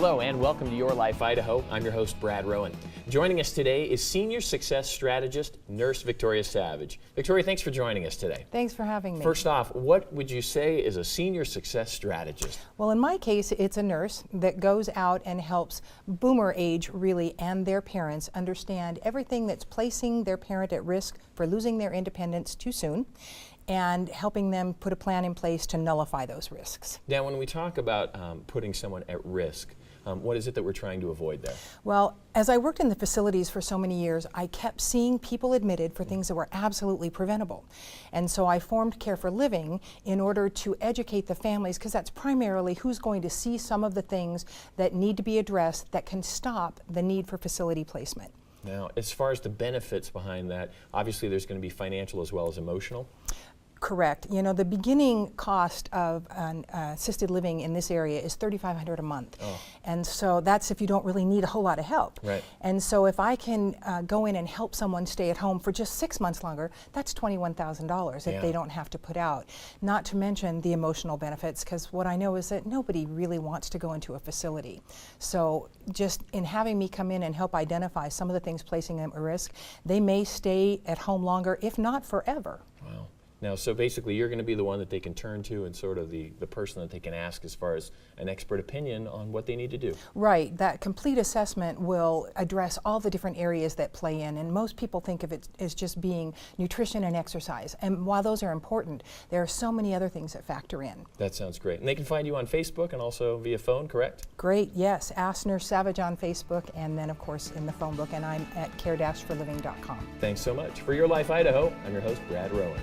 Hello and welcome to Your Life, Idaho. I'm your host, Brad Rowan. Joining us today is Senior Success Strategist, Nurse Victoria Savage. Victoria, thanks for joining us today. Thanks for having me. First off, what would you say is a Senior Success Strategist? Well, in my case, it's a nurse that goes out and helps boomer age, really, and their parents understand everything that's placing their parent at risk for losing their independence too soon, and helping them put a plan in place to nullify those risks. Now, when we talk about putting someone at risk, what is it that we're trying to avoid there? Well, as I worked in the facilities for so many years, I kept seeing people admitted for things that were absolutely preventable. And so I formed Care for Living in order to educate the families, because that's primarily who's going to see some of the things that need to be addressed that can stop the need for facility placement. Now, as far as the benefits behind that, obviously there's going to be financial as well as emotional. Correct. You know, the beginning cost of an assisted living in this area is $3,500 a month. Oh. And so that's if you don't really need a whole lot of help. Right. And so if I can go in and help someone stay at home for just 6 months longer, that's $21,000 if they don't have to put out. Not to mention the emotional benefits, because what I know is that nobody really wants to go into a facility. So just in having me come in and help identify some of the things placing them at risk, they may stay at home longer, if not forever. Wow. Now, so basically you're going to be the one that they can turn to and sort of the person that they can ask as far as an expert opinion on what they need to do. Right. That complete assessment will address all the different areas that play in, and most people think of it as just being nutrition and exercise. And while those are important, there are so many other things that factor in. That sounds great. And they can find you on Facebook and also via phone, correct? Great, yes. Ask Nurse Savage on Facebook, and then of course in the phone book, and I'm at care-forliving.com. Thanks so much. For Your Life, Idaho, I'm your host, Brad Rowan.